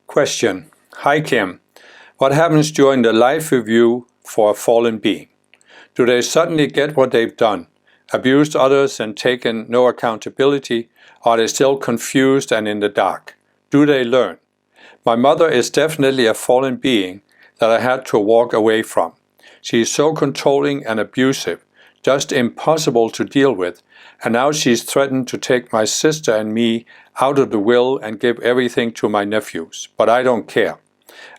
Question. Hi Kim. What happens during the life review for a fallen being? Do they suddenly get what they've done, abused others and taken no accountability? Are they still confused and in the dark? Do they learn? My mother is definitely a fallen being that I had to walk away from. She is so controlling and abusive, just impossible to deal with, and now she's threatened to take my sister and me out of the will and give everything to my nephews. But I don't care.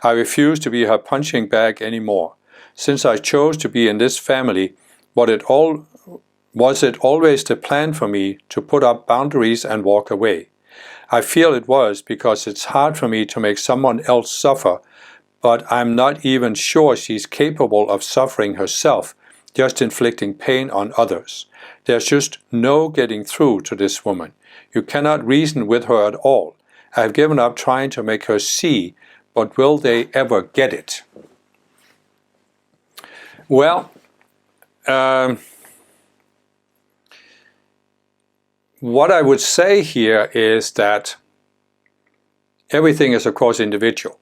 I refuse to be her punching bag anymore. Since I chose to be in this family, was it always the plan for me to put up boundaries and walk away? I feel it was, because it's hard for me to make someone else suffer, but I'm not even sure she's capable of suffering herself, just inflicting pain on others. There's just no getting through to this woman. You cannot reason with her at all. I have given up trying to make her see, but will they ever get it? Well, what I would say here is that everything is, of course, individual.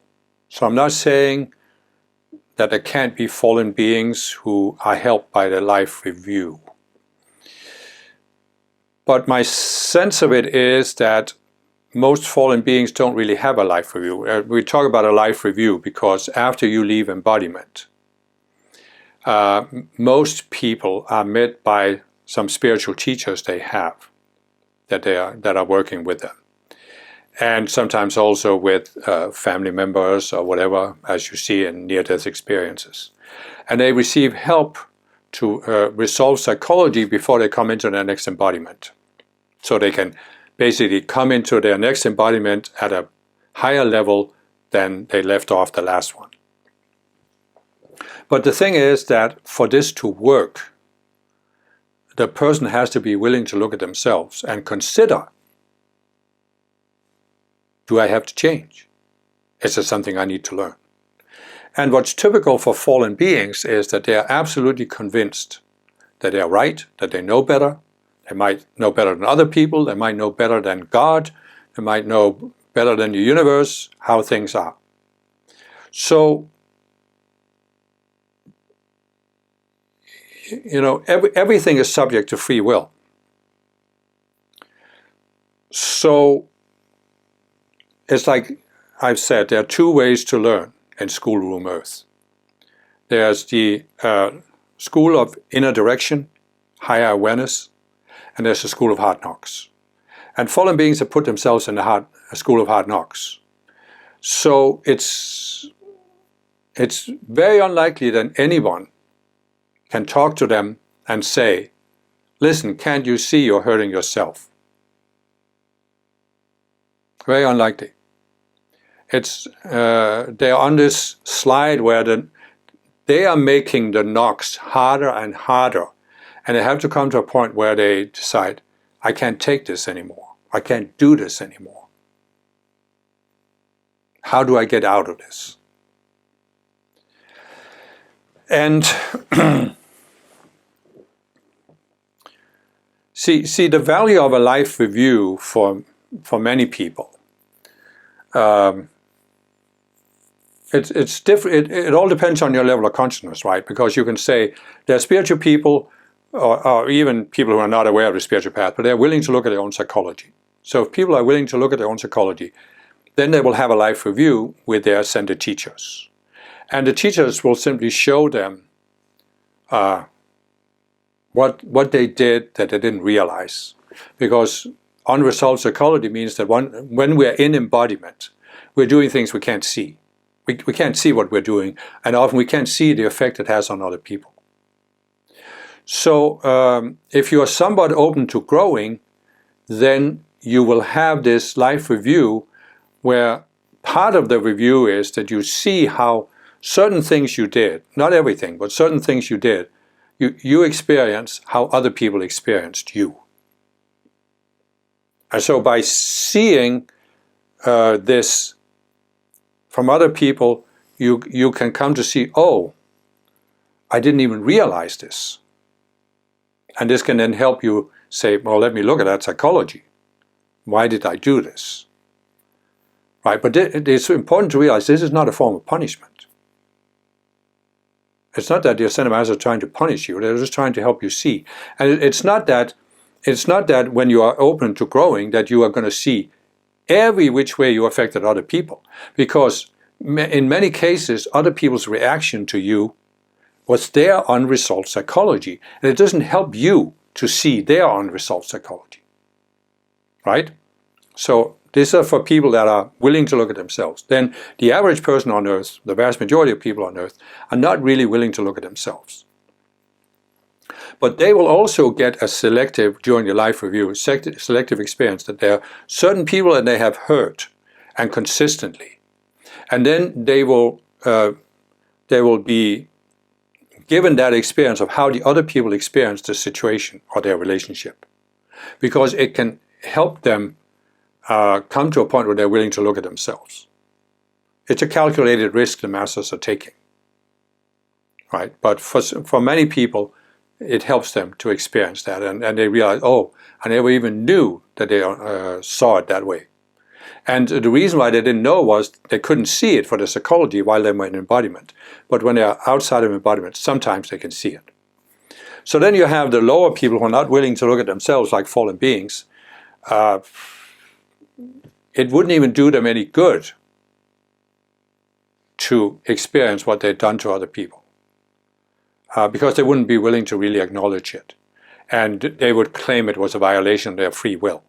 So I'm not saying that there can't be fallen beings who are helped by the life review. But my sense of it is that most fallen beings don't really have a life review. We talk about a life review because after you leave embodiment, most people are met by some spiritual teachers they have that are working with them. And sometimes also with family members or whatever, as you see in near-death experiences. And they receive help to resolve psychology before they come into their next embodiment. So they can basically come into their next embodiment at a higher level than they left off the last one. But the thing is that for this to work, the person has to be willing to look at themselves and consider, do I have to change? Is there something I need to learn? And what's typical for fallen beings is that they are absolutely convinced that they are right, that they know better. They might know better than other people. They might know better than God. They might know better than the universe how things are. So, you know, everything is subject to free will. So, it's like I've said, there are two ways to learn in Schoolroom Earth. There's the school of inner direction, higher awareness, and there's the school of hard knocks. And fallen beings have put themselves in the school of hard knocks. So it's very unlikely that anyone can talk to them and say, listen, can't you see you're hurting yourself? Very unlikely. It's they're on this slide where they are making the knocks harder and harder, and they have to come to a point where they decide, I can't take this anymore. I can't do this anymore. How do I get out of this? And see the value of a life review for many people. It's different. It all depends on your level of consciousness, right? Because you can say there are spiritual people, or even people who are not aware of the spiritual path, but they're willing to look at their own psychology. So if people are willing to look at their own psychology, then they will have a life review with their ascended teachers. And the teachers will simply show them what they did that they didn't realize. Because unresolved psychology means that when we're in embodiment, we're doing things we can't see. We can't see what we're doing, and often we can't see the effect it has on other people. So if you are somewhat open to growing, then you will have this life review where part of the review is that you see how certain things you did, not everything, but certain things you did, you experience how other people experienced you. And so by seeing this from other people, you can come to see, oh, I didn't even realize this. And this can then help you say, well, let me look at that psychology. Why did I do this? right? But it's important to realize this is not a form of punishment. It's not that the ascended masters are trying to punish you. They're just trying to help you see. And it's not that when you are open to growing that you are going to see every which way you affected other people. Because in many cases, other people's reaction to you was their unresolved psychology. And it doesn't help you to see their unresolved psychology. Right? So these are for people that are willing to look at themselves. Then the average person on earth, the vast majority of people on earth, are not really willing to look at themselves. But they will also get a selective, during the life review, selective experience that there are certain people that they have hurt, and consistently. And then they will be given that experience of how the other people experience the situation or their relationship. Because it can help them come to a point where they're willing to look at themselves. It's a calculated risk the masters are taking. Right? But for many people, it helps them to experience that, and they realize, oh, I never even knew that they saw it that way. And the reason why they didn't know was they couldn't see it for the psychology while they were in embodiment. But when they are outside of embodiment, sometimes they can see it. So then you have the lower people who are not willing to look at themselves like fallen beings. It wouldn't even do them any good to experience what they've done to other people. Because they wouldn't be willing to really acknowledge it. And they would claim it was a violation of their free will.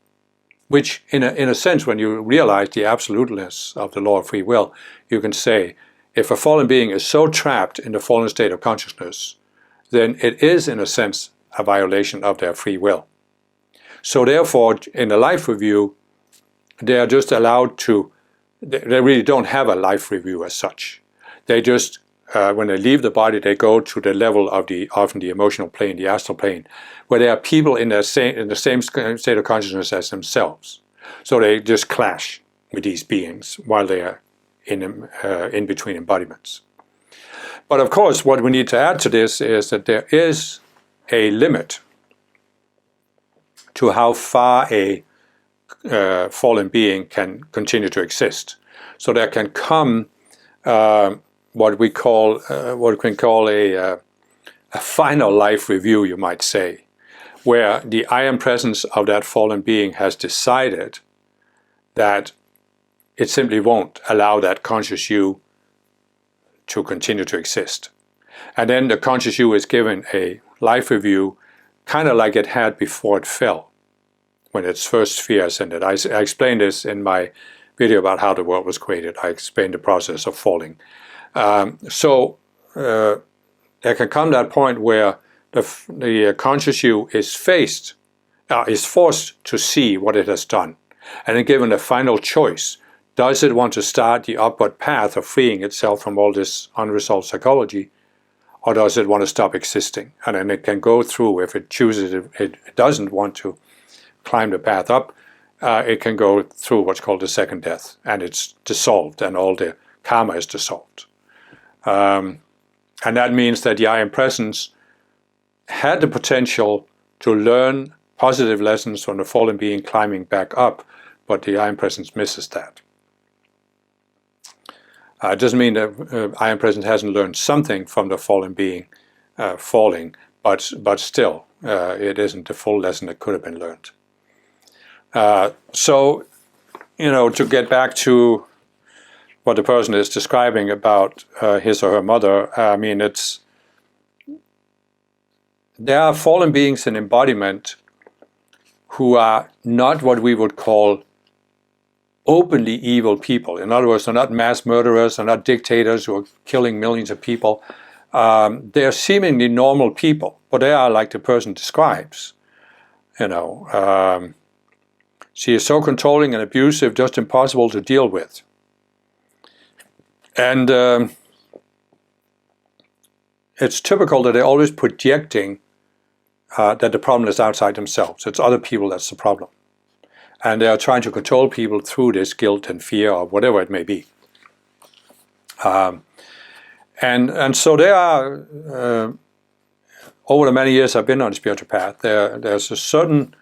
Which, in a sense, when you realize the absoluteness of the law of free will, you can say, if a fallen being is so trapped in the fallen state of consciousness, then it is, in a sense, a violation of their free will. So therefore, in the life review, they are just allowed to, they really don't have a life review as such. They just, when they leave the body, they go to the level of often the emotional plane, the astral plane, where there are people in the same state of consciousness as themselves. So they just clash with these beings while they are in between embodiments. But of course, what we need to add to this is that there is a limit to how far a fallen being can continue to exist. So there can come what we can call a final life review, you might say, where the I am presence of that fallen being has decided that it simply won't allow that conscious you to continue to exist. And then the conscious you is given a life review, kind of like it had before it fell, when its first sphere ascended. I explained this in my video about how the world was created. I explained the process of falling. So there can come that point where the conscious you is forced to see what it has done, and then given a final choice. Does it want to start the upward path of freeing itself from all this unresolved psychology, or does it want to stop existing? And then it can go through, if it chooses, if it doesn't want to climb the path up, it can go through what's called the second death, and it's dissolved, and all the karma is dissolved. And that means that the I Am Presence had the potential to learn positive lessons from the fallen being climbing back up, but the I Am Presence misses that. It doesn't mean that I Am Presence hasn't learned something from the fallen being falling, but still, it isn't the full lesson that could have been learned. So, to get back to what the person is describing about his or her mother, I mean, there are fallen beings in embodiment who are not what we would call openly evil people. In other words, they're not mass murderers, they're not dictators who are killing millions of people. They're seemingly normal people, but they are like the person describes. She is so controlling and abusive, just impossible to deal with. And it's typical that they're always projecting that the problem is outside themselves. It's other people that's the problem. And they are trying to control people through this guilt and fear or whatever it may be. And so there are, over the many years I've been on the spiritual path, there's a certain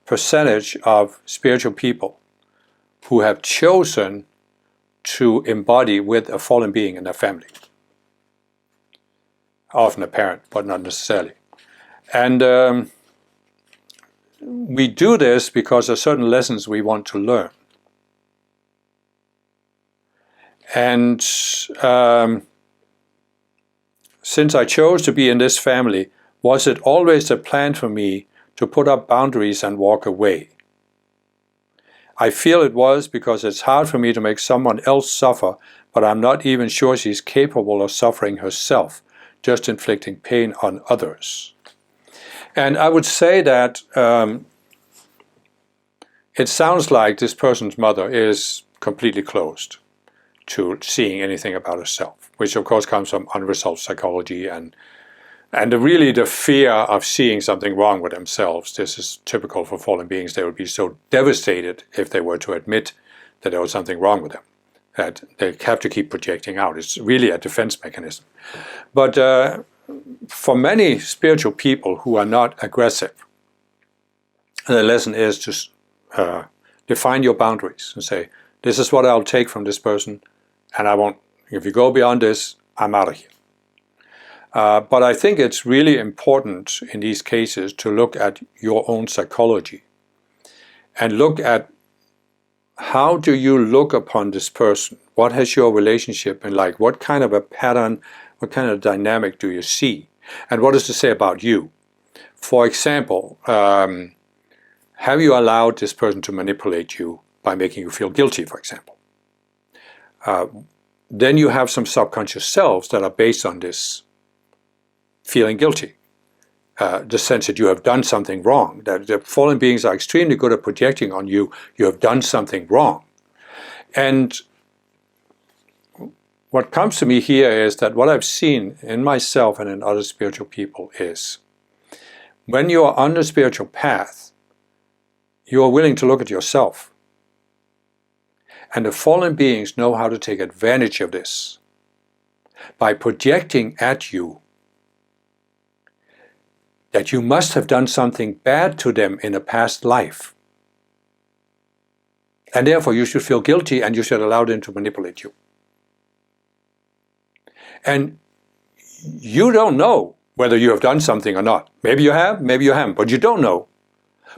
percentage of spiritual people who have chosen to embody with a fallen being in their family. Often a parent, but not necessarily. And we do this because there are certain lessons we want to learn. And since I chose to be in this family, was it always a plan for me to put up boundaries and walk away? I feel it was, because it's hard for me to make someone else suffer, but I'm not even sure she's capable of suffering herself, just inflicting pain on others. And I would say that it sounds like this person's mother is completely closed to seeing anything about herself, which of course comes from unresolved psychology and really the fear of seeing something wrong with themselves. This is typical for fallen beings. They would be so devastated if they were to admit that there was something wrong with them, that they have to keep projecting out. It's really a defense mechanism. But for many spiritual people who are not aggressive, the lesson is to define your boundaries and say, this is what I'll take from this person, and I won't, if you go beyond this, I'm out of here. But I think it's really important in these cases to look at your own psychology and look at how do you look upon this person? What has your relationship been like? What kind of a pattern, what kind of dynamic do you see? And what does it say about you? For example, have you allowed this person to manipulate you by making you feel guilty, for example? Then you have some subconscious selves that are based on this feeling guilty. The sense that you have done something wrong, that the fallen beings are extremely good at projecting on you, you have done something wrong. And what comes to me here is that what I've seen in myself and in other spiritual people is, when you are on the spiritual path, you are willing to look at yourself. And the fallen beings know how to take advantage of this by projecting at you that you must have done something bad to them in a past life. And therefore you should feel guilty and you should allow them to manipulate you. And you don't know whether you have done something or not. Maybe you have, maybe you haven't, but you don't know.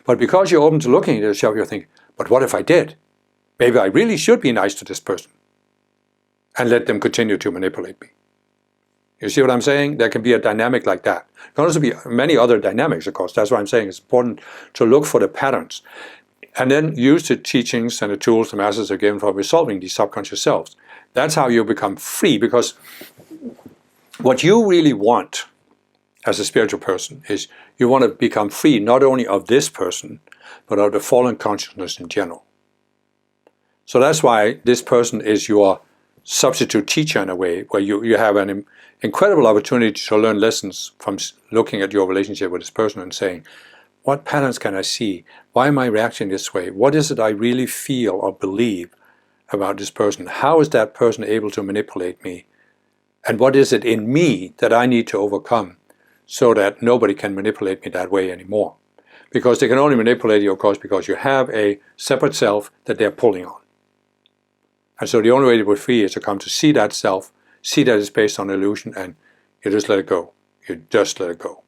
But because you're open to looking at yourself, you're thinking, but what if I did? Maybe I really should be nice to this person and let them continue to manipulate me. You see what I'm saying? There can be a dynamic like that. There can also be many other dynamics, of course. That's why I'm saying it's important to look for the patterns and then use the teachings and the tools the masters have given for resolving these subconscious selves. That's how you become free, because what you really want as a spiritual person is you want to become free not only of this person, but of the fallen consciousness in general. So that's why this person is your substitute teacher in a way, where you have an incredible opportunity to learn lessons from looking at your relationship with this person and saying, what patterns can I see? Why am I reacting this way? What is it I really feel or believe about this person? How is that person able to manipulate me? And what is it in me that I need to overcome so that nobody can manipulate me that way anymore? Because they can only manipulate you, of course, because you have a separate self that they're pulling on. And so the only way to be free is to come to see that self, see that it's based on illusion, and you just let it go. You just let it go.